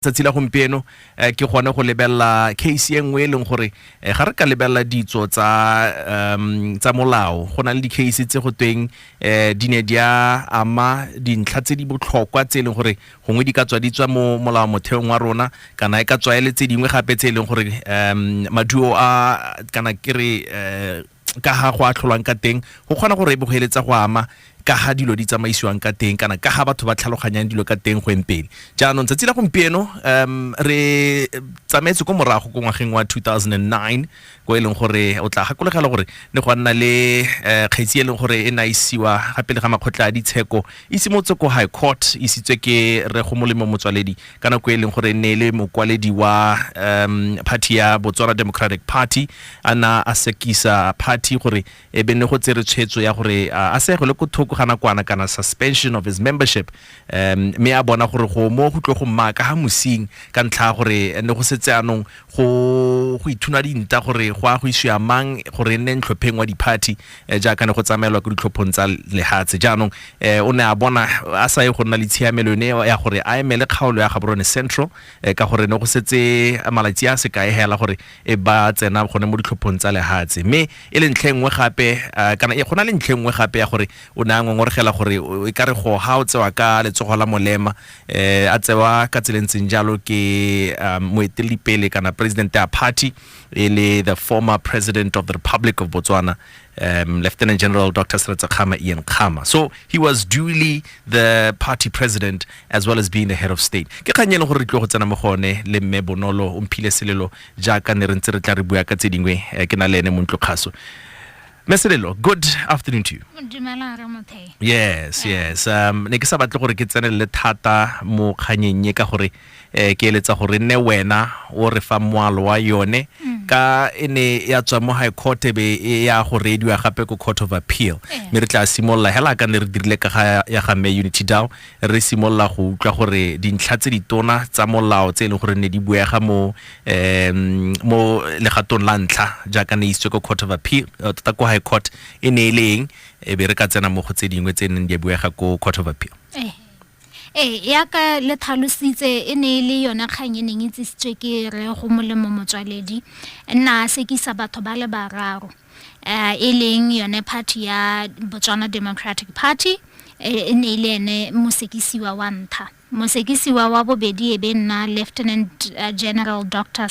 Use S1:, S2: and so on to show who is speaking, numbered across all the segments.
S1: Tsatsi la gompieno ke gone go lebella case engwe leng gore ga re ka lebella ditso tsa molao go na le di case tse go tweng di ne dia ama dintlha tse di botlhokwa tse leng gore gongwe di ka tswa di tswa mo molao motheong wa rona kana e ka tswa ele tse dingwe gape tse leng gore maduo a kana kere ka ha go a tlholwang ka teng go kgona gore e bogeletsa go ama ka ha dilo di tsamaisiwang ka teng kana ka ha batho ba tlhaloganyang dilo ka teng go empedi jaanong tsatsi la gompieno re tsamaetse go morago go ngwageng wa 2009 go eleng gore o tla gakolegela gore ne go nna le kgaitsi eleng gore e naisiwa gape le ga makgotla a ditsheko isimotse ko high court isitswe ke re Gomolemo Motswaledi kana go eleng gore ne le mokwaledi wa party ya Botswana Democratic Party ana a sekisa party gore e benne go tsere tshwetso ya gore a se go le go kana suspension of his membership me a bona gore go mo go tlo go maka ha musing ka ntlha gore ne go setse anong go ithuna dinta gore go a go iswa mang gore nne ntlhopheng wa di-party jaaka ne go tsamaelwa ke ditlhophong tsa lehatse jaanong o ne a bona a sa ye go nna le tshiamelo ne ya gore a emele kgaolo ya Gaborone Central ka gore ne go setse malatsi a se ka hela gore e ba tsena gone mo ditlhophong tsa lehatse me e le ntlhengwe gape kana e gona le ntlhengwe gape ya gore o na ngongorgela gore e ka re go ha o tsewa ka letsogo la molema a tsewa ka tselentseng jalo ke moeteledipele kana president ya party ele the former president of the Republic of Botswana Lieutenant General Dr. Ian Khama. So he was duly the party president as well as being the head of state. Ke kganyeng gore tlo go tsena mo gone le mme bonolo o mphile selelo jaaka ne re ntse re tla re bua ka tse dingwe ke na le ene mo ntlokgaso. Meselelo, good afternoon to you. Yes. Ne ke sa batle gore ke tsene le thata mo kganyeng ka gore ke eletsa gore nne wena o re fa moalo wa yone ka ene ya tswa mo high court be ya go rediwa gape ko court of appeal me re tla simolla hela ka ne re dirile ka ga ya ga me unity down re simolla go utlwa gore dintlha tse di tona tsa molao tse le gore ne di buega mo legatong la ntlha jaaka ne isitswe ko court of appeal tota ko high court ene leng e be re ka tsena mo go tse dingwe tse neng di buega ko court of appeal
S2: ya ka le thalositse e ne le yona kgang e neng itsitswe ke re Gomolemo Motswaledi nna sekisa batho ba le bararo e leng yone party ya Botswana Democratic Party e ne le ene mosekisiwa wa ntha mosekisiwa wa bobedi e be nna Lieutenant General Dr.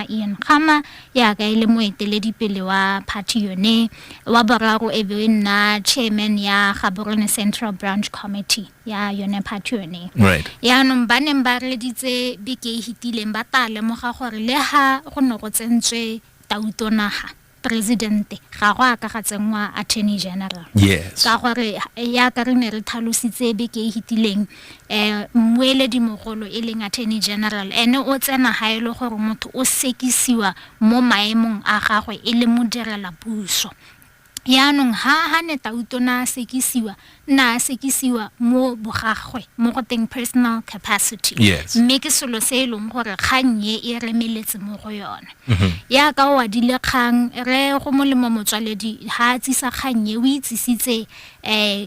S2: Ian Khama ya ka ile moeteledipele wa party yone wa boraro e be nna chairman ya Gaborone Central Branch Committee ya yone party yone ya no baneng ba reditse beke hitileng ba tale mo ga gore le ha go no go tsentswe tautonaga president ga go aka ga tsenwa attorney general ka gore ya ka re ne re thalositse be ke hitileng mmueledi mogolo e leng attorney general ene o tsena ha ile gore motho o sekisiwa mo maemong a gagwe e le modirela puso yaanong ha ne tautona sekisiwa mo bogagwe mo go teng personal capacity mme ke selo se eleng gore kganye e remeletse mo go yone ya ka wa dile kgang re Gomolemo Motswaledi ha tsisa kganye o itsisitse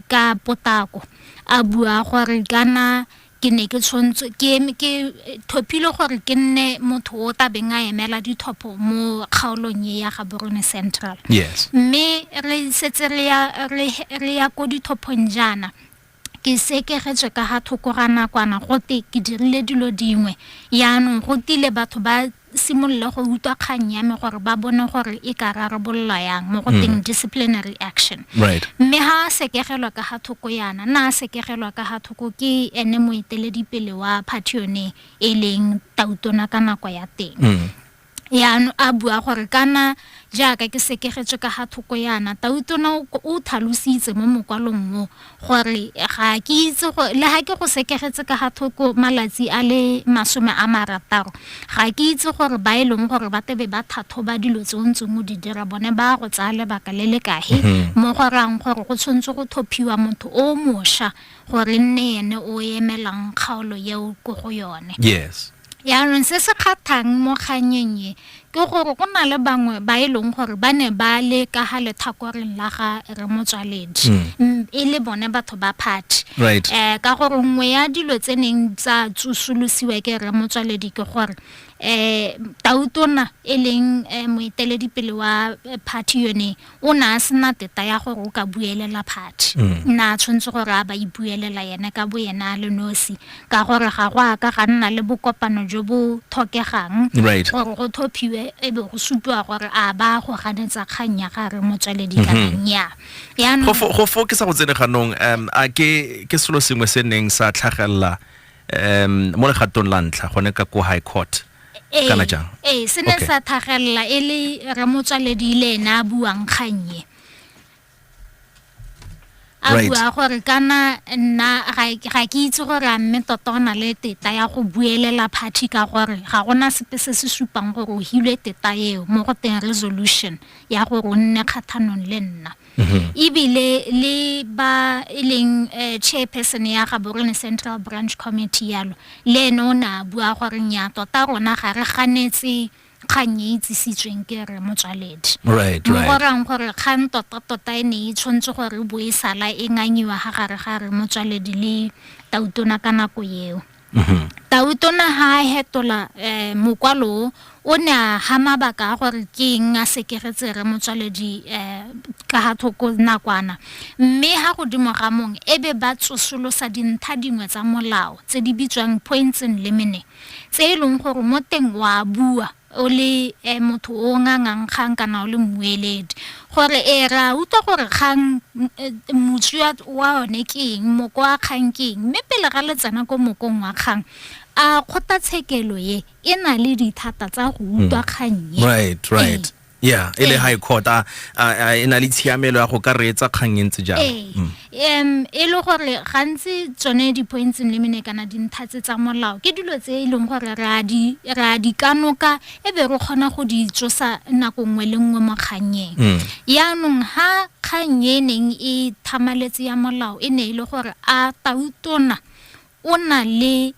S2: ka potako a bua gore kana ke ne ke tshwantse ke thopile gore ke nne motho o tabeng a emela dithopo mo kgaolong ya Gaborone Central mme re setse re ya ko dithopong jana ke sekegetswe ka ha thokogana kwana gote ke dirile dilo dingwe yaanong go tile batho ba simolla go utwa kgang ya me gore ba bone gore e ka rarabololwa yang mo go teng disciplinary action mme ha sekegelwa ka ha thoko yana na sekegelwa ka ha thoko ke ene moeteledipele wa party yone e leng tautona ka nako ya teng ya a bua gore kana jaaka ke sekegetswe ka ha thoko yana tautona o thalositse mo mokwalong mo gore ga ke itse go le ha ke go sekegetse ka ha thoko malatsi a le 16 ga ke itse gore ba eleng gore ba tebe ba thatho ba dilo tsontse mo di dira bone ba go tsa lebaka le le kae mo gorang gore go tshwantse go thophiwa motho o mosha gore nne ene o emelang kgaolo yeo go go yone ya ron se se kgathang mo kganyeng ke gore go na le bangwe ba ileng gore ba ne ba le ka ga lethakoreng la ga re Motswaledi e le bone batho ba party
S1: Right.
S2: ka gore nngwe ya dilo tse neng tsa tsusolosiwa ke re Motswaledi ke gore tautona e leng moeteledipele wa party yone o na sena teta ya gore o ka buelela party na tshwantse gore a ba ibuelela yena ka bo yena le nosi ka gore ga go a ka ga nna le bokopano jo bo thokegang
S1: Right.
S2: gore go thophiwe e be go supiwa gore a ba go ganetsa kgang ya ga re Motswaledi kana nya ya no
S1: go fokisa go tsene ganong a ke selo sengwe se neng sa tlhagella mo legatong la ntlha gone ka ko high court kana jang
S2: se ne sa thagella e le re Motswaledi le ena a buang kganye a bua gore kana nna ga ke itse gore a mme tota ona le teta ya go buelela party ka gore ga gona sepe se se supang gore o hilwe teta eo mo go teng resolution ya gore o nne kgathanong le nna ibile le ba eleng chairperson ya ga Borone Central Branch Committee yalo le no na bua gore nya tota rona ga re ganetse kganye itsisitsweng ke re Motswaledi
S1: right
S2: gorang gore kgang tota e ne e tshwantse gore bo e sala e nganyiwa ga gare ga re Motswaledi le tautona ka nako eo tautona ha hetola mokwalo o ne a ha mabaka gore ke eng a sekeretse re Motswaledi ka ha thoko nakwana mme ha go dimo ga mong ebe ba tsosolosa dintlha dingwe tsa molao tse di bitswang points and limine tse e leng gore mo teng wa bua o le motho o ngangang kgang kana o le mmueledi gore ra utlwa gore kgang motswa wa one ke eng moko wa kgang ke eng mme pele ga le tsena ko mokong wa kgang a kgotatshekelo ye e na le dithata tsa go utlwa kgang ye
S1: right yeah ele high court ena le tshiamelo ya go ka reetsa kgang entse jang
S2: e le gore gantsi tsone di points and limine kana dinthatse tsa molao ke dilo tse e leng gore ra di kanoka e be re kgona go di tsosa nako nngwe le nngwe mo kganyeng yaanong ha kgang e neng e thamaletse ya molao e ne e le gore a tautona o na le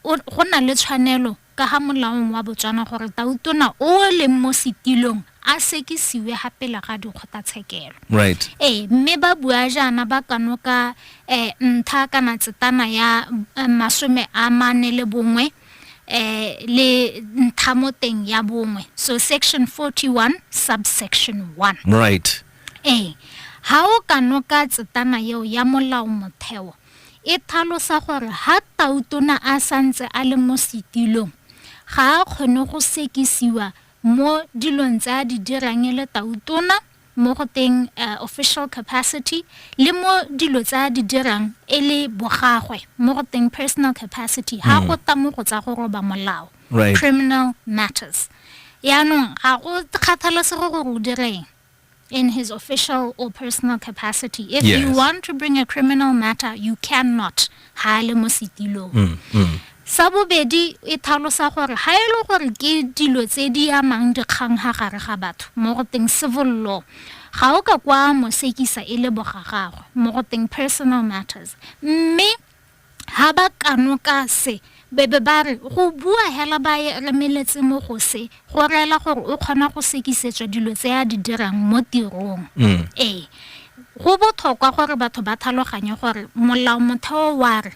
S2: go na le tshwanelo ka ha molaong wa Botswana gore tautona o le mo setilong a sekisiwe hapela ga dikgotatshekelo
S1: right
S2: mme ba bua jana ba kanoka ntha kana tsetana ya masome a mane le bongwe le nthamoteng ya bongwe so section 41 subsection 1
S1: right
S2: ha o kanoka tsetana yeo ya molao motheo e thalosa gore ha tautona a santse a le mo setilong ga a kgone go sekisiwa mo dilong tsa di dirang le tautona mo go teng official capacity le mo dilo tsa di dirang e le bogagwe mo go teng personal capacity ha go ta mo go tsa go roba molao criminal matters yaanong ga go kgathalesego gore o direng in his official or personal capacity if you want to bring a criminal matter you cannot ha le mo setilong sa bobedi e thalosa gore ha e le gore ke dilo tse di amang dikgang ha gare ga batho mo go teng civil law ga o ka kwa mo sekisa e le bogagagwe mo go teng personal matters mme ha ba kanoka se bebe ba re go bua hela ba remeletse mo go se go rela gore o kgona go sekisetswa dilo tse a di dirang mo tirong go botlhokwa gore batho ba tlhaloganye gore molao motheo wa re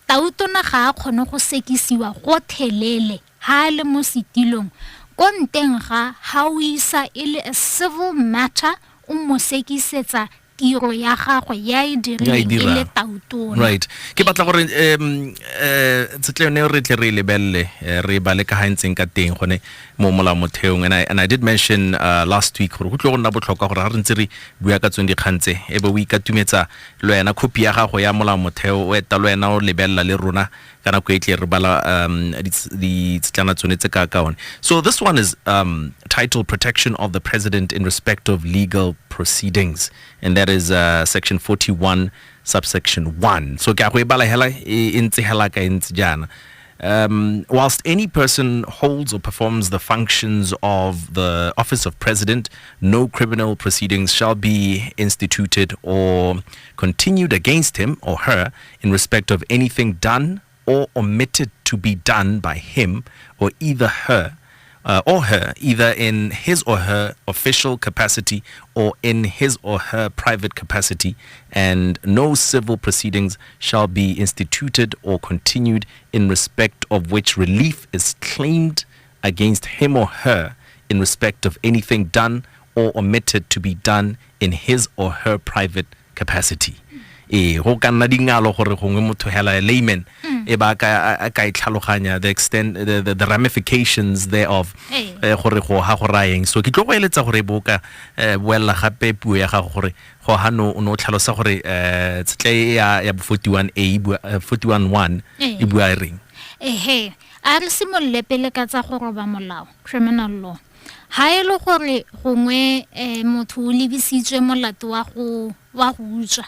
S2: tautona ga a kgone go sekisiwa go thelele ha le mo setilong ko nteng ga ha o isa e le a civil matter o mo sekisetsa tiro ya gagwe ya e dirileng e le tautona
S1: right ke batla gore tsetlene re tle re lebelle re bale ka hantseng ka teng gone mo molao motheong and I did mention last week gore go tlo go nna botlhokwa gore ga re ntse re bua ka tsone dikgantse e be o ikatumetsa lo yana copy ya gago ya molao motheo o eta lo yana o lebella le rona kana go etle re bala di tsetlana tsone tse ka one so this one is titled Protection of the President in Respect of Legal Proceedings and that is section 41 subsection 1 so ka go bala hela intse hela ka intse jana whilst any person holds or performs the functions of the office of president no criminal proceedings shall be instituted or continued against him or her in respect of anything done or omitted to be done by him or either her or her, either in his or her official capacity or in his or her private capacity, and no civil proceedings shall be instituted or continued in respect of which relief is claimed against him or her in respect of anything done or omitted to be done in his or her private capacity. Go ka nna dingalo gore gongwe motho hela layman e ba ka itlhaloganya the extent the ramifications thereof gore go ha go raeng. So ke tlo go eletsa gore boka boela gape puo ya gago gore go hano o no tlhalosa gore tsetle ya 41A 41.1 e bua reng.
S2: A re simolle pele ka tsa go roba molao, criminal law. Ha e le gore gongwe motho o lebisitswe molato wa go utswa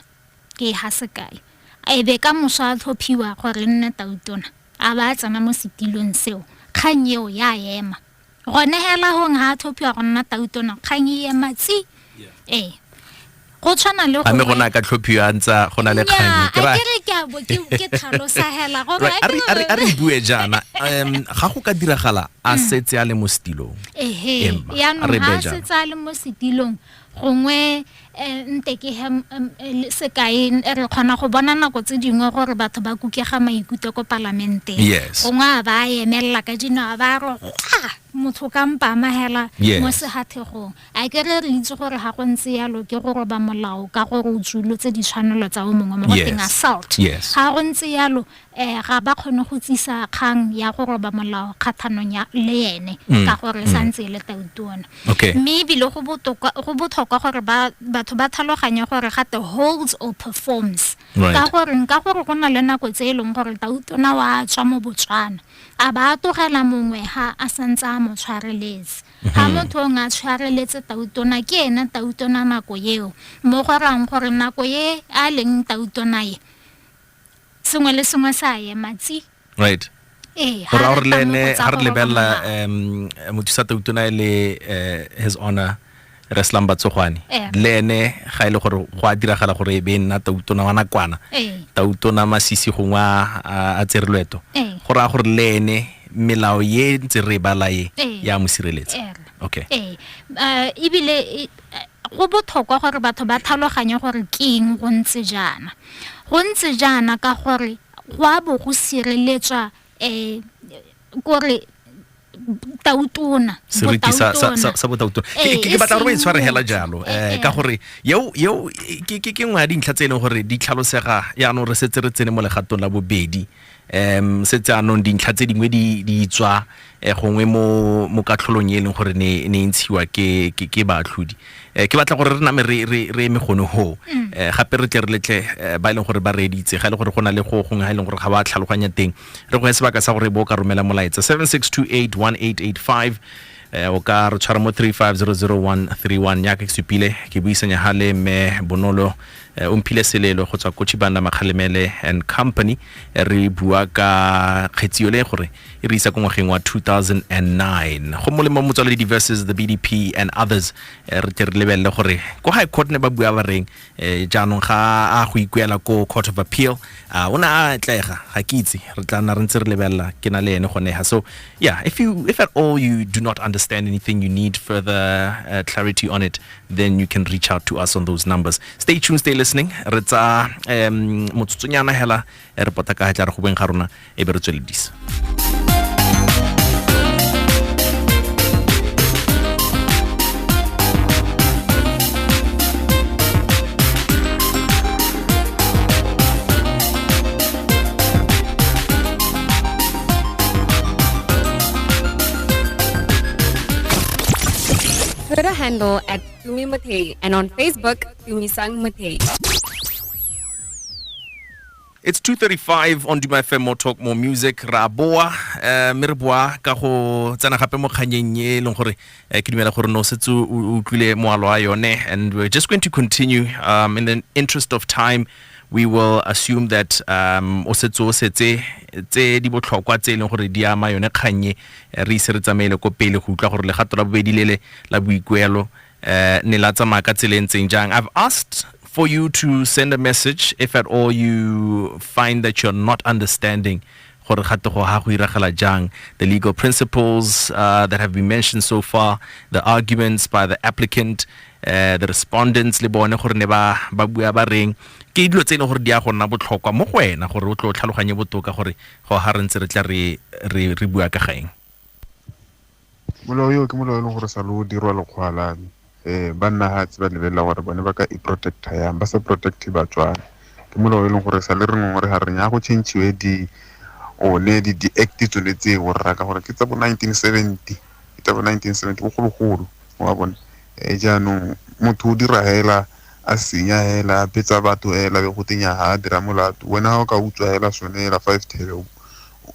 S2: ke ha se kae a ebe ka mosa tlhophiwa gore nne tautona a ba tsana mo setilong seo kgang eo ya ema gone hela hong ha tlhophiwa go nna tautona kgang e ema tsi go tshwana le
S1: go gona ka tlhophiwa ntsa gona le kgang
S2: ke tlhalosa hela gore
S1: a re bue jana ga go ka diragala a setse a le mo setilong
S2: ya no ha setse a le mo setilong gongwe nte ke sekai re khona go bona nako tse dingwe gore batho ba kukega maikutlo ko parlamente gongwe ba emella ka dino ba ro motho ka mpa mahela mo sehathegong a ke re itse gore ha go ntse yalo ke go roba molao ka gore o tsulo tse di tshwanelo tsa o mongwe mo teng assault ha go ntse yalo ga ba khone go tsisa kgang ya go roba molao kgathanong ya le yene ka gore santse le tautona mme bile go botlhokwa gore batho ba tlhaloganya gore gate holds or performs ka gore go na le nako tse eleng gore tautona wa tswa mo Botswana a ba togela mongwe ha a santsa mo tshwareletse ha motho nga tshwareletse tautona ke ena tautona nako yeo mo gorang gore nako ye a leng tautona ye sengwe le sengwe sa ye matsi
S1: right ha re lene ha re lebella motho sa tautona le his honor Reslam Batsogwane lene ga ile gore go a diragala gore e be nna tautona wa nakwana tautona masisi gongwa a tserelweto go ra gore lene melao ye ntse re balaye ya mosireletsa
S2: ibile go botlhokwa gore batho ba tlhaloganya gore keng go ntse jana ka gore go a bo go sireletswa gore tautona
S1: seriti sa botautona ke batla gore ba itshware hela jalo ka gore yo ke ngwa dintlha tse gore di tlhalosega ya no re setse re tsene mo legatong la bobedi setse anong dintlha tse dingwe di tswa gongwe mo katlholong e leng gore ne ntshiwa ke baatlhodi ke batla gore re name re megono ho gape re tle re letle ba leng gore ba reditse ga ile gore gona le go gongwe ha ile gore ga ba tlhaloganya teng re go sebaka sa gore bo ka romela molaetsa 76281885 o ka re tshwara mo 35001131 ya ke supile ke buisanya hale me bonolo umphile selelo go tswa Kochibanda Makgalemele and Company re bua ka kgetsio le gore e re isa ko ngwageng wa 2009 Gomolemo Motswaledi versus the BDP and others re tle re lebelle gore ko high court ne ba bua ba reng jaanong ga a go ikuela ko Court of Appeal ona a tlega ga ke itse re tla na re ntse re lebella ke na le ene gone ha. So yeah, if at all you do not understand anything, you need further clarity on it, then you can reach out to us on those numbers. Stay tuned, stay listening. Re tsa motsutsonyana hela re pota ka tla re go beng ga rona e be re tsweledisa.
S3: Twitter handle at Tumisang Mothei and on Facebook, Tumisang Mothei.
S1: It's 2:35 on Duma FM, more talk, more music. Raboa, mirboa, ka go tsena gape mo kganyeng e leng gore ke dumela gore no setse o tlile moalo a yone, and we're just going to continue in the interest of time. We will assume that o setse tse di botlhokwa tse leng gore di ama yone kganye re ise re tsamaile ko pele go utlwa gore legato la bobedi lele la boikuelo ne la tsamaya ka tseleng tseng jang. I've asked for you to send a message if at all you find that you're not understanding gore gatego ha go iragala jang, the legal principles that have been mentioned so far, the arguments by the applicant, the respondents le bone gore ne ba bua ba reng ke dilo tse ne gore di a go nna botlhokwa mo go wena gore o tlo tlhaloganye botoka gore go ha re ntse re tla re bua ka gaeng.
S4: Molao yo ke molao le gore sa lo dirwa lekgwalane banna hatsi ba lebelela gore bone ba ka protecta yang ba sa protect Batswana ke molao le gore sa le re ngwe re ha re nya go change di act tsone tse go rra ka gore ke tsa bo 1970 ke bo 1970 bogologolo wa bona jaanong motho o dira hela a senya hela petsa batho hela be go tenya ha dira molato wena ha o ka utswa hela sone la 5 thebe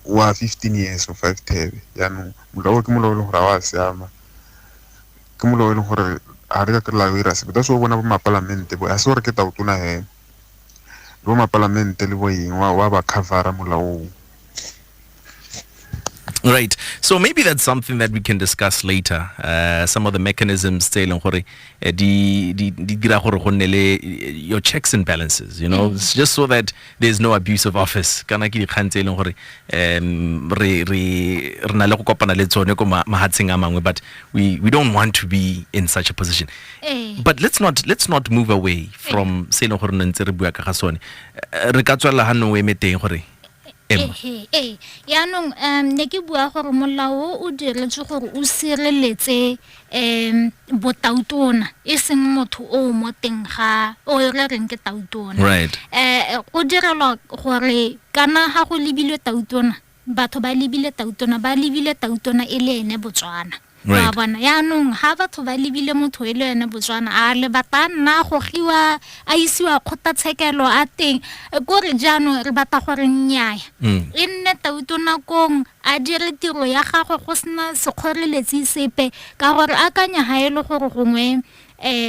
S4: wa 15 years of 5 thebe jaanong molao ke molao le gore wa siama ke molao le gore a re ka kry-la o ira sepe that's o bona bo mapalamente bo a se gore ke tautona he bo mapalamente le bo eng wa ba covera molao.
S1: Right. So maybe that's something that we can discuss later. Some of the mechanisms tseleng gore di dira gore go nne le your checks and balances, you know, just so that there's no abuse of office. Kana ke dikgang tseleng gore re na le go kopana le tsone go mahatseng a mangwe, but we don't want to be in such a position. But let's not move away from seleng gore ntse re bua ka ga sone. Re ka tswela ha no emeteng gore
S2: yaanong ne ke bua gore molao o diretse gore o sireletse botautona e seng motho o mo teng ga o re reng ke tautona.
S1: Right.
S2: Go direlwa gore kana ha go lebilwe tautona batho ba lebile tautona e le ene Botswana.
S1: Right.
S2: Bona yaanong ha batho ba lebile motho e le ene Botswana a le batana go giwa a isiwa kgotatshekelo a teng gore jaanong re bata gore nnyaya e nne tautona kong a dire tiro ya gagwe go sena sekgoreletsi sepe ka gore akanya ha e le gore gongwe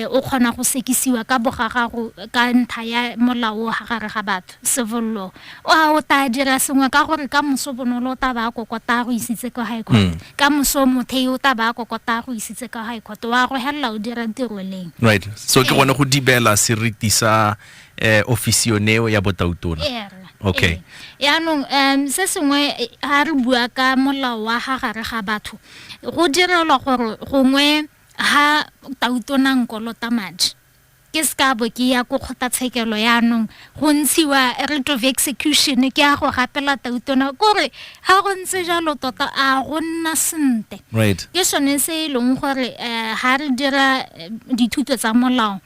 S2: o khona go sekisiwa ka bogagago ka ntha ya molao ha gare ga batho civil law o ta dira sengwe ka gore ka Mosupologo ta ba kokota go isitse ka high court ka Mothei o ta ba kokota go isitse ka high court wa go hella o dira tiro leng.
S1: Right. So ke gone go dibela seriti sa ofisioneo ya botautona. Okay.
S2: Yaanong se sengwe ha re bua ka molao wa ha gare ga batho go direlwa gore gongwe ha tautona nkolota madi ke ska bo ke ya go kgotatshekelo yaanong go ntshiwa writ of execution ke ya go gapela tautona gore ha go ntse jalo tota a go nna sente.
S1: Right.
S2: Ke sone se leng gore ha re dira dithuto tsa molao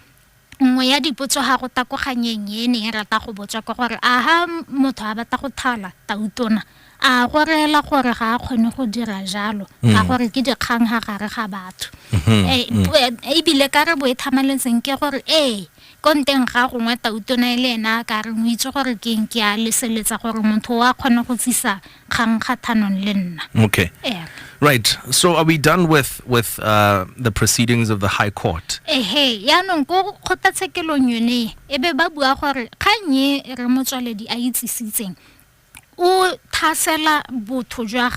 S2: nngwe ya dipotso ga go takoganyeng ene e rata go botsa ka gore a ha motho a bata go thala tautona a gorela gore ga a kgone go dira jalo ga gore ke dikgang ga gare ga batho e bile ka re bo e thamaletseng ke gore konteng ga gongwe tautona le ena ka re mo itse gore ke eng ke a leseletsa gore motho wa kgone go tsisa kgang kgathanong le nna.
S1: Okay. Right. So are we done with the proceedings of the High Court?
S2: Yaanong go kgotatshekelo yone e be ba bua gore kganye re Motswaledi a itsisitseng o thasela botho jwa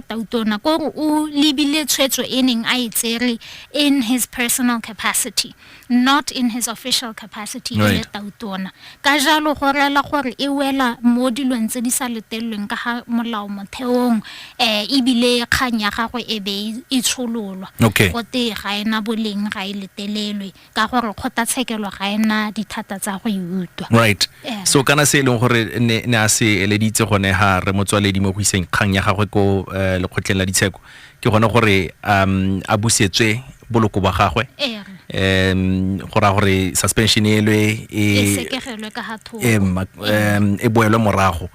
S2: tautona gore o libile tshwetso eneng a itsere in his personal capacity, not in his official capacity le tautona ka jalo gorela gore e wela mo dilong tse di sa letelweng ka ga molao motheong ebile kgang ya gagwe e be e tshololwa go te ga ena boleng ga e letelelwe ka gore kgotatshekelo ga ena dithata tsa go iutwa.
S1: Right. So kana se leng gore ne a se eleditse gone ha re Motswaledi mo go iseng kgang ya gagwe ko lekgotleng la ditsheko ke gone gore a busetswe boloko ba gagwe gore suspension elwe
S2: sekegelwe ka ha thoko
S1: e boelwe morago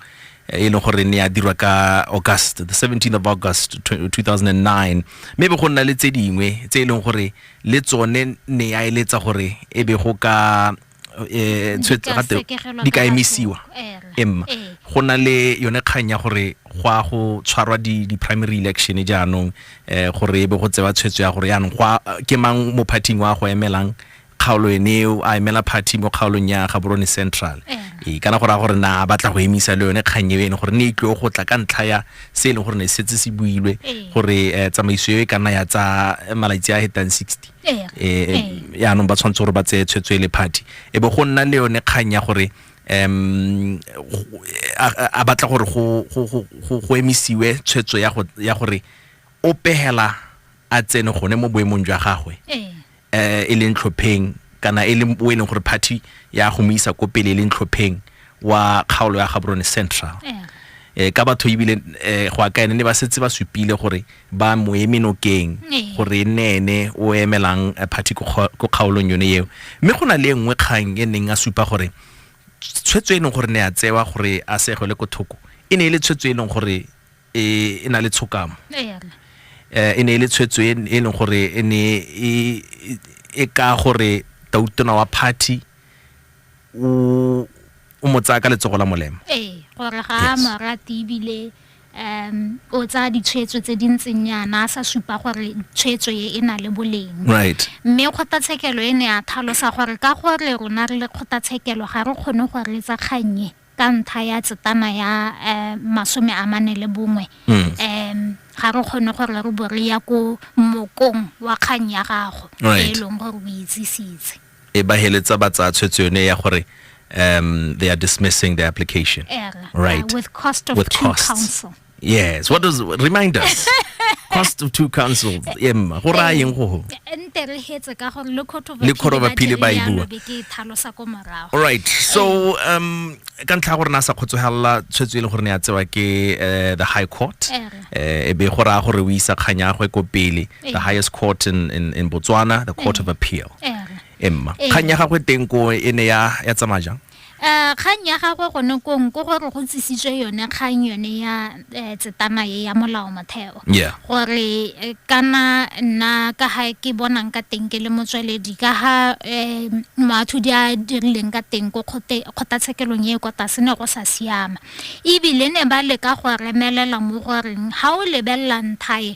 S1: e leng gore ne a dirwa ka August, the 17th of August 2009. Maybe go nna le tse dingwe tse leng gore le tsone ne a eletsa gore e be go ka di ka emisiwa go na le yone kgang ya gore go a go tshwarwa di primary election jaanong gore e be go tseba tshwetso ya gore yaanong ke mang mo parting wa go emelang kgaolo eneo a emela party mo kgaolong ya Gaborone Central kana gore na batla go emisa le yone kgang eno gore ne itlo go tla ka ntlha ya se le gore ne setse se builwe gore tsamaiso e kana ya tsa malaitsi a hetang 60 yaanong ba tshwantse gore ba tse tshwetso le party e be go nna le yone kgang ya gore a batla gore go emisiwe tshwetso ya gore o pehela a tsene gone mo boemong jwa gagwe e leng tlhopheng kana e leng boeneng gore party ya go moisa ko pele e leng tlhopheng wa kgaolo ya Gaborone Central ka batho ibile go akaene ne ba setse ba supile gore ba moemenokeng gore nene o emelang party ko kgaolong yone eo mme go na le engwe kgang e neng a supa gore tshwetso e neng gore ne a tsewa gore a segwe le ko thoko e ne le tshwetso e neng gore e na le tshokamo e ne le tshwetso e neng gore e ne e ka gore tautona wa party o motsa ka letsogo la molemo
S2: gore ga marati bile o tsa ditshwetso tse dintseng yana a sa supa gore tshwetso e na le boleng
S1: right
S2: mme kgotatshekelo e ne a tlhalosa gore ka gore rona re le kgotatshekelo ga re kgone go reetsa kganye ka ntlha ya tsetana ya 41 ga re kgone gore re bo re ya ko mokong wa kgang ya gago e leng gore o itsisitse
S1: e ba heletsa ba tsa tshwetso yone ya gore they are dismissing the application right
S2: with cost of two counsel.
S1: Yes, what does remind us? Cost of two counsels. Go ra yeng go
S2: entere hetse ka gore le court of
S1: appeal ba ibua. All right, so ka ntla gore na sa khotsogela tshwetso ile gore ne ya tsewa ke the high court e be go ra gore o isa kganya go ko pele the highest court in Botswana, the court of appeal. Kganya ga go teng ko ene ya tsamajang
S2: kgang ya gagwe gone kong go gore go tsisitswe yone kgang yone ya tsetana ya molao motheo gore kana nna ka ha ke bonang ka teng ke le motswaledi ka ha mathu dia dirileng ka teng go kgotatsekelong e go tasene go sa siama ibile ne ba le ka go remelela mo goreng ha o lebella nthae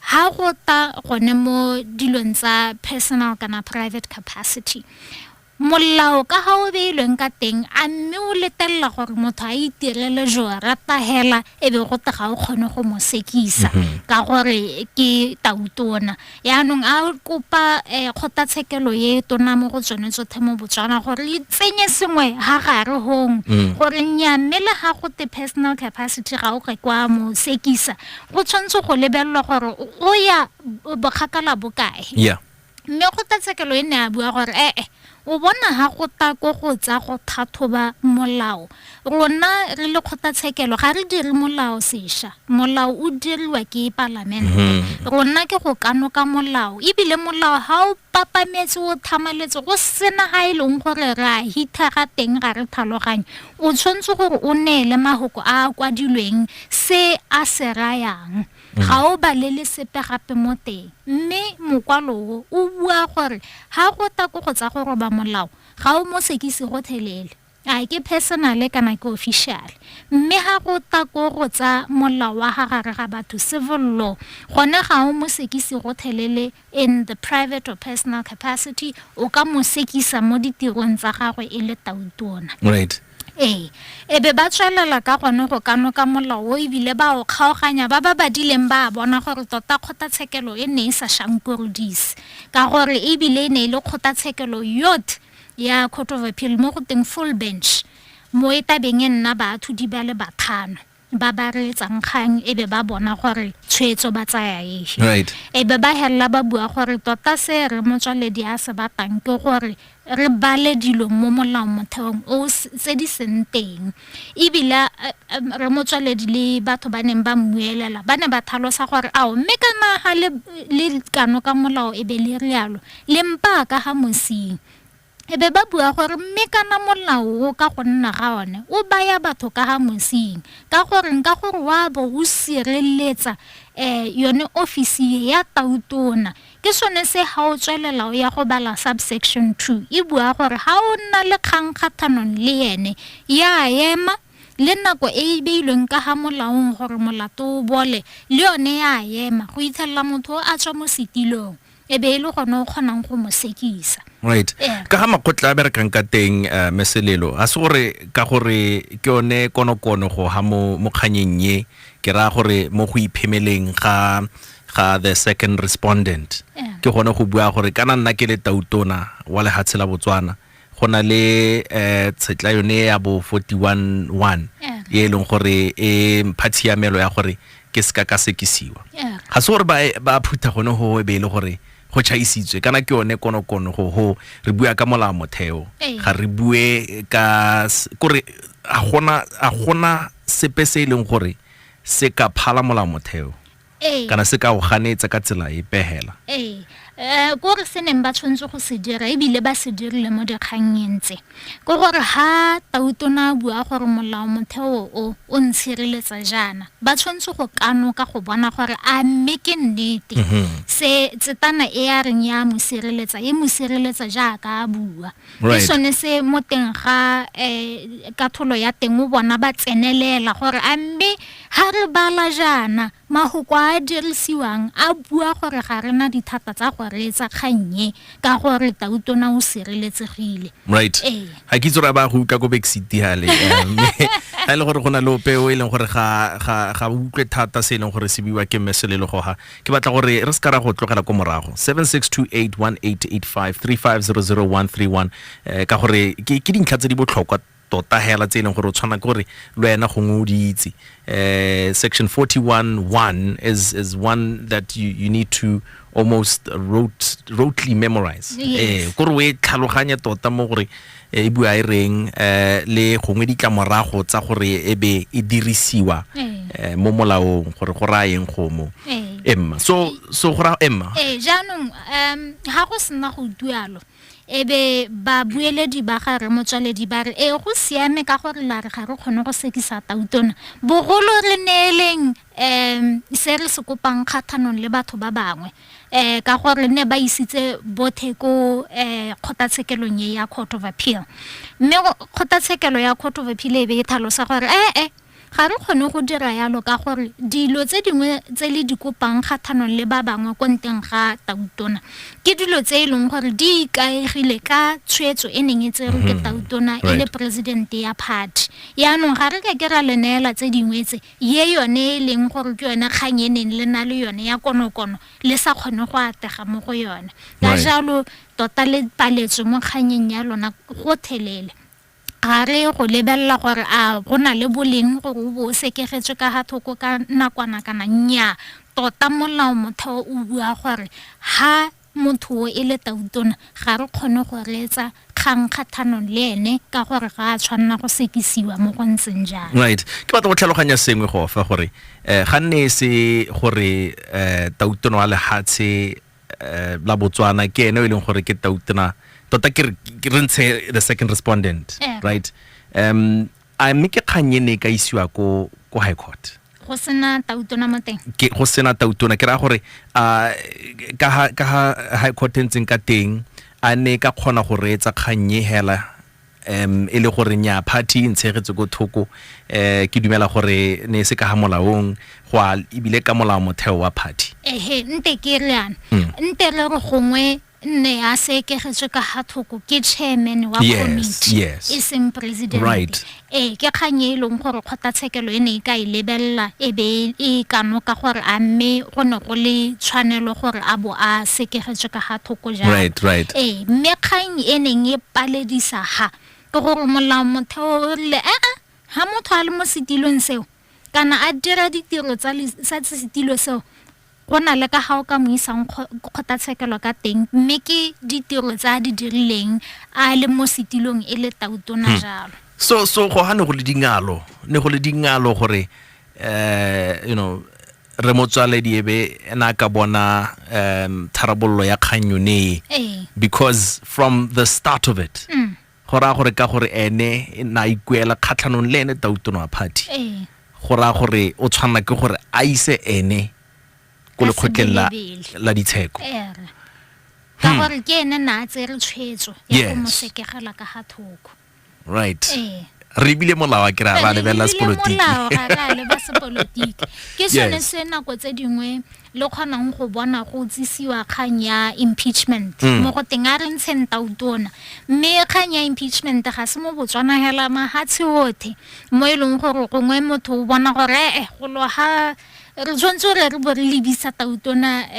S2: ha go ta gone mo dilong tsa personal kana private capacity molao ka ha o beilweng ka teng a mme o letella gore motho a itirele jo rata hela e be go ga o kgone go mo sekisa ka gore ke tautona yaanong a kopa kgotatshekelo ye tona mo go tsone tsotlhe mo Botswana gore e tsenye sengwe ha gare hong gore nyamele ha go te personal capacity ga o ka kwa mo sekisa go tshwantse go lebellwa gore o ya bogakala bokae mme kgotatshekelo e ne a bua gore o bona ha go ta go tsa go thathoba molao rona re le kgotatshekelo ga re dire molao sesha molao o diriwa ke parlamente rona ke go kanoka molao ebile molao ha o papametse o thamaletse go sena ga ileng gore ra hitha ga teng ga re tlhaloganye o tshwantse gore o neele mahoko a kwadilweng se a se rayang ga o ba le sepe gape mo teng mme mokwalo o bua gore ha go ta go tsa go roba molao ga o mo sekise go thelele a ke personal kana ke official mme ha go ta go tsa molao wa gagare ga batho civil law gone ga o mo sekise go thelele in the private or personal capacity o ka mo sekisa mo ditirong tsa gagwe e le tautona
S1: right
S2: ebe ba tswelela ka gone go kanoka molao ebile ba o kgaoganya ba badileng ba bona gore tota kgotatshekelo e ne e sa shankorudise ka gore ebile ne le kgotatshekelo yot ya court of appeal mo go teng full bench mo etabeng nna batho di ba le bathano ba ba re tsang kgang ebe ba bona gore tshwetso ba tsaya
S1: right
S2: ebe ba hella ba bua gore tota se re motswaledi a se batang ke gore re bale dilo mo molao motheong o tse di senteng ebile re motswaledi le batho ba neng ba mmuelela ba ne ba tlhalosa gore ao mme kana ha le kano ka molao ebe le rialo le mpa ka ha mosing ebe ba bua gore mme kana molao ka go nna ga one o baya batho ka ha mosing ka gore wa bo o sireletsa yone ofisi ya tautona ke sone se ha o tswelela o ya go bala subsection 2 e bua gore ha o nna le kgangkgathanong le ene ya ema le nako e beilweng ka ha molaong gore molato o bole le yone ya ema go ithella motho a tswa mo setilong ebe ile gone o kgonang go mo sekisa
S1: right ka ha makgotla a berekang ka teng meselelo a se gore ka gore ke one konokono go ha mo kganyeng ye ke ra gore mo go iphemeleng ga the second respondent ke gone go bua gore kana nna ke le tautona wa lehatshe la Botswana go na le tshetla yone ya bo 41-1 ye leng gore e mphatshiamelo ya gore ke ska ka sekisiwa ga se gore ba phutha gone ho be le gore go chaisitswe kana ke yone kono ho re bua ka molao motheo ga re bue ka gore a gona sepe se leng gore se ka phala molao motheo kana se ka o ganetsa ka tsela e pehela
S2: gore se neng ba tshwantse go se dira ebile ba se dirile mo dikgangeng tse go gore ha tautona bua gore molao motheo o ntshireletsa jana ba tshwantse go kanoka go bona gore a mme ke nnete se tsetana e ya reng ya mo sireletsa jaaka a bua ke sone se mo teng ga katholo ya teng o bona ba tsenelela gore a mme ha re bala jana mahoko a dirisiwang a bua gore ga rena dithata tsa go reetsa kgannye ka gore tautona o sireletsegile
S1: right ha ke tsora ba go utlwa go backsidi hale ha le gore gona le opeo e leng gore ga utlwe thata se leng gore se biwa ke meselelo go ha ke batla gore re ska ra go tlogela ko morago 76281885 35001331 ka gore ke dintlha tse di botlhokwa tota hela tse leng gore o tshwana ke gore le wena go nguditse section 41-1 is one that you need to almost rotely memorize gore we tlhaloganya tota mo gore e bua e reng le gongwe ditlamorago tsa gore e be e dirisiwa mo molaong gore go raeng gomo emma so go ra emma
S2: jaanong ha go sena go dualo ebe ba bueledi ba gare Motswaledi ba re go siame ka gore la re ga re kgone go sekisa tautona bogolo re neeleng se re se kopang kgathanong le batho ba bangwe ka gore ne ba isitse bothe ko kgotatshekelo ya Court of Appeal mme kgotatshekelo ya Court of Appeal e be e tlhalosa gore ga re kgone go dira yalo ka gore dilo tse dingwe tse le dikopang kgathanong le ba bangwe ko nteng ga tautona ke dilo tse leng gore di ikaegile ka tshwetso e neng e tserwe ke tautona e le president ya party yaanong ga re ka kera leneela tse dingwe tse ye yone e leng gore ke yone kgang e neng le na le yone ya konokono le sa kgone go atega mo go yone ka jalo tota le paletswe mo kganyeng ya lona go thelele ga re go lebelela gore a gona le boleng gore o bo sekegetswe ka ga thoko ka nakwana kana nya tota molao motheo o bua gore ha motho e le tautona ga re kgone go reetsa kgang kgathanong le ene ka gore ga a tshwanna go sekisiwa mo go ntseng jang
S1: right ke batla go tlhaloganya sengwe go fa gore ga nne se gore tautona wa lehatshe la Botswana ke ene e leng gore ke tautona tota ke re ntshe the second respondent right a mme ke kganyene ka isiwa ko high court
S2: go sena tautona mo teng
S1: ke go sena tautona ke ra gore ka high court ntseng ka teng a ne ka kgona go reetsa kganye hela e le gore nya party ntshegetse go thoko ke dumela gore ne se ka ha molaong go a ibile ka molao motheo wa party
S2: nte ke riana nte le go gongwe ne a sekegetswe ka ga thoko ke chairman wa committee e seng president ke kganye e leng gore kgotatshekelo e ne e ka e lebelela e be e kano ka gore a mme go ne go le tshwanelo gore a bo a sekegetswe ka ga thoko jang mme kgang e neng e paledisa ha ke gore molao motheo le ha motho a le mo setilong seo kana a dira ditiro tsa setilo seo go na le ka ga o ka mo isang kgotatshekelo ka teng mme ke ditiro tsa di dirileng a le mo setilong e le tautona jalo
S1: so go ha ne go le dingalo gore re Motswaledi ebe na ka bona tharabollo ya kganyo ne because from the start of it gora gore ka gore ene na ikuela khatlhanong le ene tautona wa party gora gore o tshwana ke gore a ise ene go le khotlela la ditsheko
S2: ka gore ke ene na tsere tshwetso ya go mo sekegela ka ga thoko
S1: right re bile molao a kra ba lebella sepolotiki
S2: molao ga le ba sepolotiki ke sone se nako tse dingwe le kgonang go bona go tsisiwa kgang ya impeachment mo go teng a re ntsheng tautona mme kgang ya impeachment ga se mo Botswana hela mahatshe othe mo e leng gore gongwe motho o bona gore go lo ha re tshwantse re bo re lebisa tautona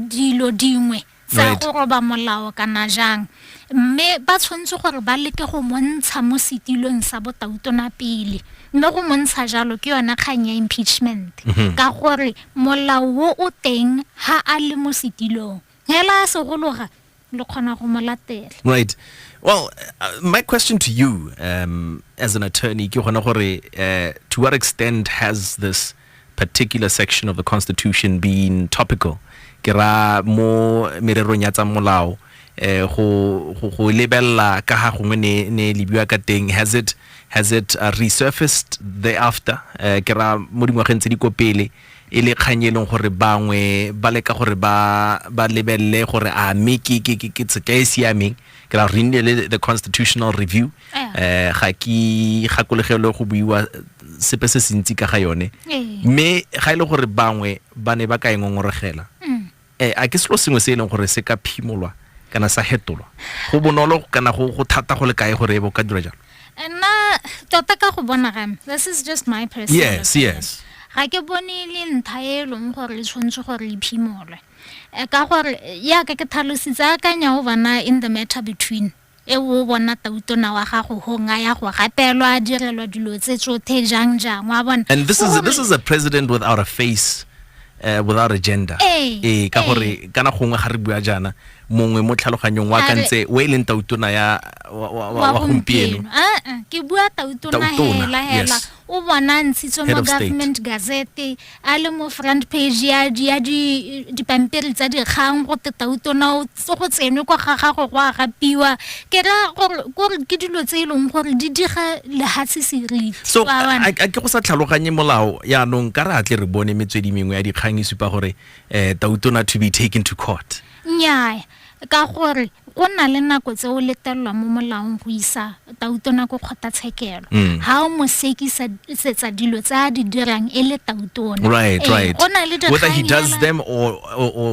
S2: dilo dingwe sa go roba molao kana jang mme ba tshwantse gore ba leke go montsha mo setilong sa botautona pele mme go montsha jalo ke yona kgang ya impeachment ka gore molao o teng ha a le mo setilong hela se go loga le khona go molatela.
S1: Right. Well, my question to you as an attorney ke gona gore to what extent has this particular section of the Constitution been topical? Kera mo mererong ya tsa molao go lebella ka ha gongwe ne libiwa ka teng, has it resurfaced thereafter? Kera mo dingwageng tse di kopele e le kganyelong gore bangwe ba leka gore ba lebelle gore a me ke tseke siameng kera re the constitutional review ga ki gakolegelo go buiwa sepe se sentsi ka ga yone me ga ile gore bangwe ba ne ba ka engongorogela a ke selo sengwe se eleng gore se ka phimolwa kana sa hetolwa go bonolo kana go thata go le kae gore e bo ka dira jalo
S2: nna tota ka go bona ga this is just my personal
S1: yes
S2: ga ke bone le ntha e leng gore le tshwantse gore le phimolwe ka gore ya ka ke tlhalositse akanya o bana in the matter between e o bona tautona wa gago ho nga ya go gapelwa direlwa dilo tse tsothe jang wa bona.
S1: And this is a president without a face, without a gender. Ka gore kana gongwe ga re bua jana mongwe mo tlhaloganyong wa ka ntse we le tautona ya wa gompieno
S2: ke bua tautona hela o bona ntshitso mo government gazette a le mo front page ya di pampiri tsa dikgang go tautona o go tsenwe kwa gago go gapiwa ke ra gore ke dilo tse eleng gore di diga le hatsi seriti.
S1: So a ke go sa tlhaloganye molao ya nong ka ra tle re bone metswedi mengwe ya dikgang e supa gore tautona to be taken to court.
S2: Nya ka gore go na le nako tse o letelwa mo molaong go isa tautona go kgotatshekelo ha o mo sekisa setsa dilo tsa di dirang e le tautona
S1: right whether he does them or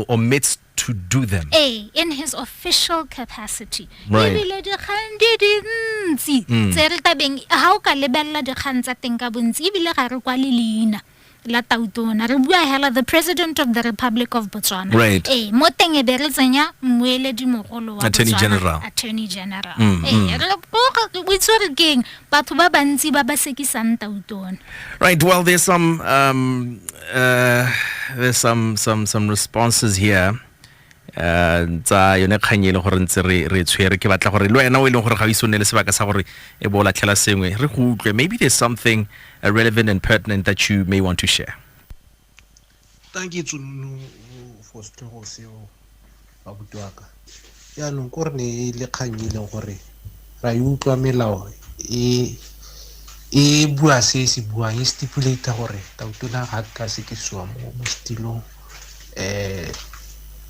S1: omits to do them
S2: in his official capacity
S1: right
S2: ebile di khandi dintsi tse re tabeng ha o ka lebella di khantsa teng ka bontsi ebile ga re kwa le leina la tautona re bua hela the President of the Republic of Botswana
S1: right
S2: mo teng e be re tsenya mmueledi mogolo wa
S1: Attorney General
S2: re go tsore keng batho ba bantsi ba ba sekisang tautona.
S1: Right, well there's some responses here tsa yone kganyele gore ntse re tshwere ke batla gore le wena o ileng gore ga isone le sebaka sa gore e bola tlhela sengwe re go utlwe maybe there's something relevant and pertinent that you may want to share.
S5: Thank you Tsunu for stogo seo ba butwaka ya no gore ne le kganyele gore ra utlwa melao e bua se bua e stipulate gore tautona ga ka se ke swa mo stilong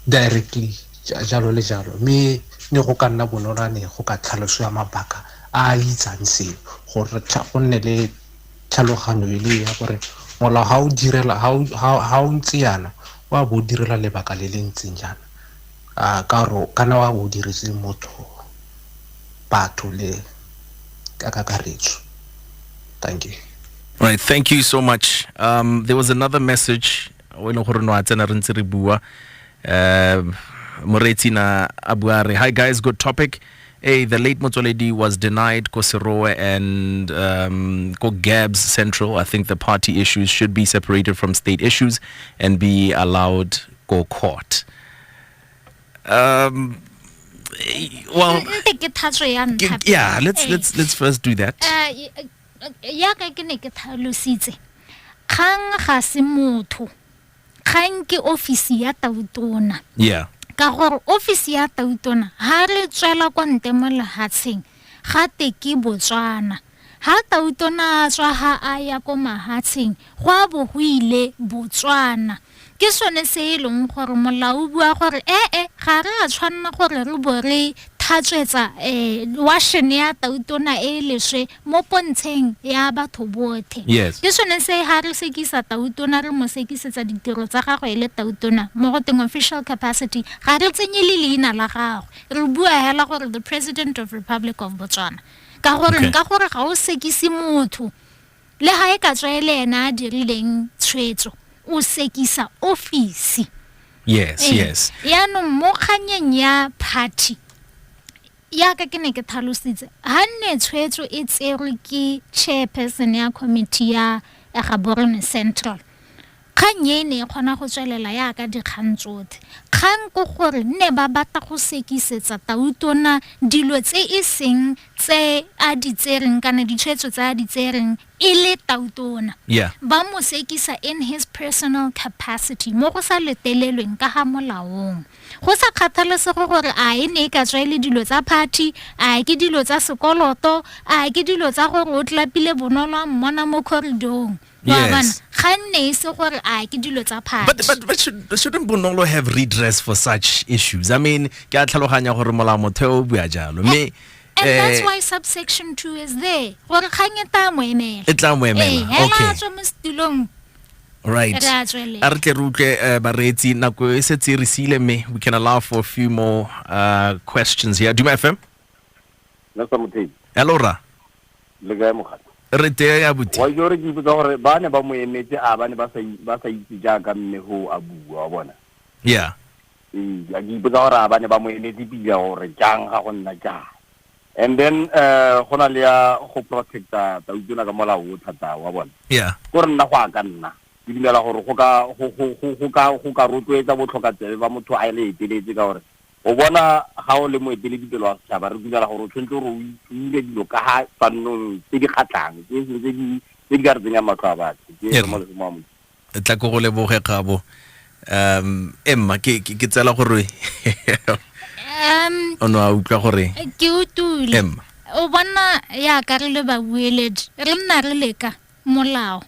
S5: directly jalo le jalo me ne go ka nna bonorane go ka tlhaloswa mabaka a itsang se gore go nne le tlhaloganyo ile ya gore mola ha o direla ha o ntseana wa bo direla lebaka le lentseng jana kana wa bo dirise motho batho le kakaretso. Thank you.
S1: Right, thank you so much. There was another message when gore no a tsena re ntse re bua Moretina Abuare. Hi guys, good topic. The late Motswaledi was denied Koseroe and Gabs Central. I think the party issues should be separated from state issues and be allowed go court. Well, yeah, let's first do that.
S2: Ya ka ke ne ke tlhalositse kgang ga se motho kgang ke office ya tautona
S1: yeah
S2: ka gore office ya tautona ha re tswela kwa nte mo lehatsheng ga te ke Botswana ha tautona tswa ha a ya ko mahatsheng go a bo go ile Botswana ke sone se eleng gore molao bua gore ga re a tshwanna gore re bo re thatsetsa washene ya tautona e leswe mo pontsheng ya batho bothe
S1: yes
S2: ke sone se ha re sekisa tautona re mo sekisetsa ditiro tsa gagwe ile tautona mo go teng official capacity ga re tsenye le leina la gagwe re bua hela gore the President of Republic of Botswana ka gore ga o sekisi motho le ha e ka tswele ena a dirileng tshwetso o sekisa office
S1: yes
S2: yaanong mo kganyeng ya party ya ka ke ne ke tlhalositse ha nne tshwetso e tserwe ke chairperson ya committee ya Gaborone Central kgang ene e kgona go tswelela ya ka dikgang tsotlhe kgang go gore ne ba batla go sekisetsa tautona dilo tse e seng tse a di tsereng kana ditshwetso tsa di tsereng e le tautona ba mo sekisa in his personal capacity mo go sa letelelweng ka ga molaong go sa kgathalesego gore a ene e ka tswa ile dilo tsa party a ke dilo tsa sekoloto a ke dilo tsa gore o tlapile bonolo mmona mo corridorong
S1: Yes. But shouldn't Bonolo have redress for such issues? I mean, ke a tlhaloganya gore molao motheo bua jalo.
S2: And that's why subsection 2 is there. Gore kgang e tla mo emela.
S1: E tla mo emela.
S2: Okay.
S1: Right. A re tle re utlwe bareetsi nako e setse re siile mme we can allow for a few more questions here. Duma FM?
S6: Mr. Mothei.
S1: Hello ra.
S6: Le ga mo
S1: re te ya buti
S6: wa jore ke botsa gore ba ne ba mo emetse a ba ne ba sa itse jaaka mme ho a bua bona
S1: ya
S6: ke botsa gore a ba ne ba mo emetse pila gore jang ga go nna jang and then gona le ya go protecta tautona ka molao o thata wa bona gore nna go a ka nna ke dimela gore go ka rotloetsa botlhokatsebe ba motho a ile eteletse ka gore o bona ga o le mo eteledi pelo wa setšhaba re dumela gore o tshwanetse gore o ile dilo ka ga tshwannong tse di kgatlang tse di ka re tsenya matlho a batho
S1: tla ko go leboge gabo emma ke tsela gore o no a utlwa gore
S2: ke utule o bona ya ka re le ba bueledi re nna re leka molao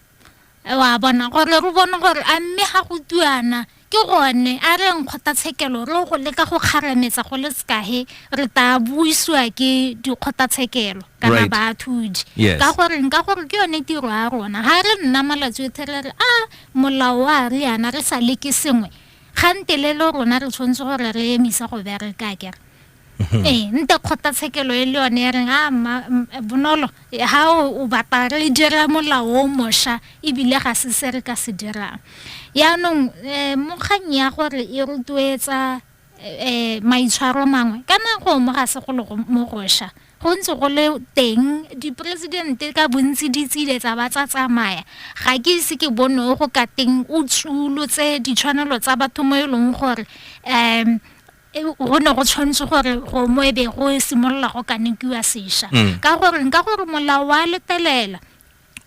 S2: wa bona gore re bona gore a mme ga go tuana ke gone a re kgotatshekelo re go leka go kgarametsa go le skahe re ta buiswa ke dikgotatshekelo kana bathudi ka gore ke yone tiro ya rona ha re nna malatsi e therere molao wa re yana re sa leke sengwe gantelelo rona re tshwantse gore re emisa go bereka kere nte kgotatshekelo e le yone re bonolo ha o batla re dira molao o mosha ebile ga se re ka se dirang yaanong mo kgang ya gore e rotloetsa maitshwaro mangwe kana go mo ga se go le mo gosha go ntse go le teng di-presidente ka bontsi di tsile tsa ba tsa tsamaya ga ke ise ke bone go ka teng o tsulotse ditshwanelo tsa batho mo e leng gore go ne go tshwanetse gore go mo ebe go simolola go kanekiwa sešwa ka gore molao wa letelela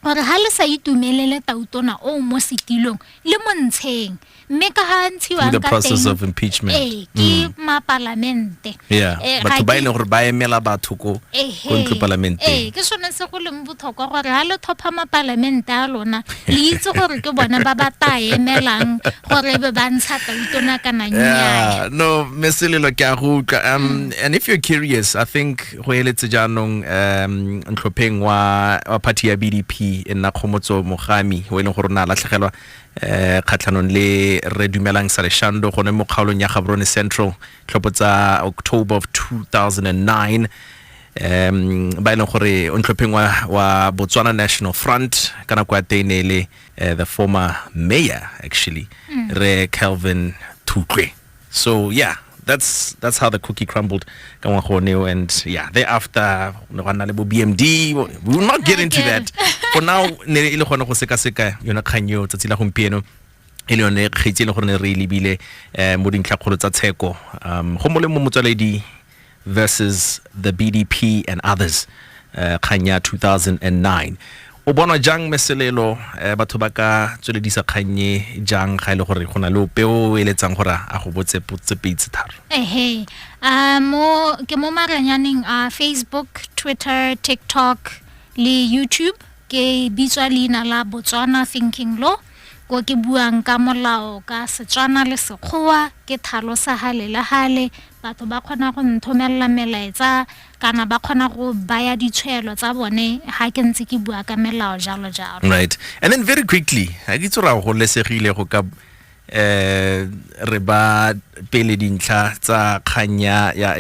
S2: gore ha le sa itumelele tautona o mo setilong le montsheng mme ka ha ntshiwa
S1: the process of impeachment
S2: ke mapalamente
S1: batho ba ile gore ba emela batho ko ntlo parlamenteng
S2: ke sone se go leng botlhokwa gore ha le thopha mapalamente a lona le itse gore ke bona ba ba ta emelang gore be ba ntsha tautona kana nnyaa
S1: no meselelo ke a go and if you're curious I think go eletse jaanong ntlhopheng wa party ya BDP nna Khomotso Mogami o ile gore na latlhegelwa khatlhanong le re dumelang Saleshando gone mo kgaolong ya Gaborone Central tlhopho tsa October of 2009 ba ile gore ntlhopheng wa Botswana National Front kana kwa tenele the former mayor actually re Calvin Tutlwe so yeah that's how the cookie crumbled and thereafter no gana le bo BMD we will not get into that for now ne ile gona go seka yona kganyo tsa tsila gompieno ile yone kgetse le gore ne re lebile mo dintlhakgolo tsa Tsheko Gomolemo Motswaledi versus the BDP and others kganya 2009 o bona jang meselelo batho ba ka tsweledisa kganye jang ga ile gore gona le opeo e letsang gore a go botse peitse tharo
S2: mo maranyaneng Facebook, Twitter, TikTok le YouTube ke bitswa leina la Botswana Thinking Law go ke buang ka molao ka Setswana le Sekgowa ke tlhalosa hale le hale batho ba kgona go nthomella melaetsa kana ba kgona go baya ditshwelo tsa bone ha ke ntse ke bua ka melao jalo
S1: right and then very quickly ha ke tsora go lesegile go ka re ba pele dintlha tsa kganya ya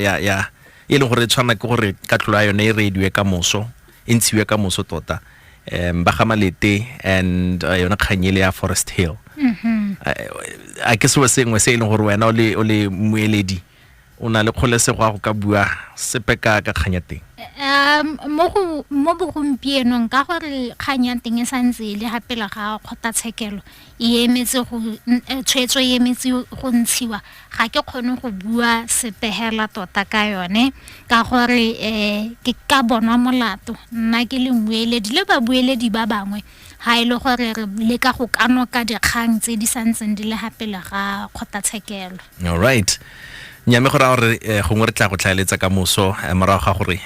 S1: e le gore tshwana ke gore ka tlhola yone e rediwe ka moso intsiwe ka moso tota ba gamalete and yona kganyele ya Forest Hill a ke se wa sengwe se ile gore wena o le mmueledi o na le kgolesego go ka bua sepe ka kganya teng.
S2: Mo bogompienong ka gore kganya teng e santse le gapela ga kgotatshekelo e emetse go tshwetso e emetse go ntshiwa ga ke kgone go bua sepehela tota ka yone ka gore ke ka bonwa molato nna ke le mmueledi le babueledi ba bangwe ha ile gore re le ka go kanoka dikgang tse di santseng di le gapela ga kgotatshekelo.
S1: All right. Nyame go ra gore gongwe re tla go tlhaeletsa ka moso morago ga gore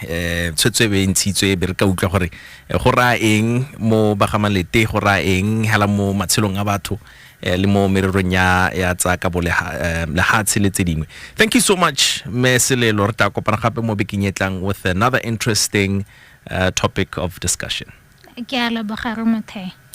S1: tshwetso e be ntshitswe be re ka utlwa gore go ra eng mo bagamalete go ra eng hala mo matshelong a batho le mo mererong ya tsa ka lehatshe le tse dingwe. Thank you so much Meselelo, re tla kopana gape mo bekeng e tlang with another interesting topic of discussion.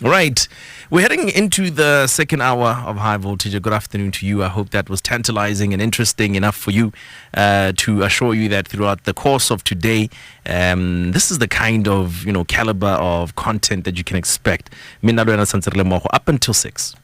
S1: All right, we're heading into the second hour of High Voltage. Good afternoon to you. I hope that was tantalizing and interesting enough for you to assure you that throughout the course of today, this is the kind of caliber of content that you can expect. Up until 6.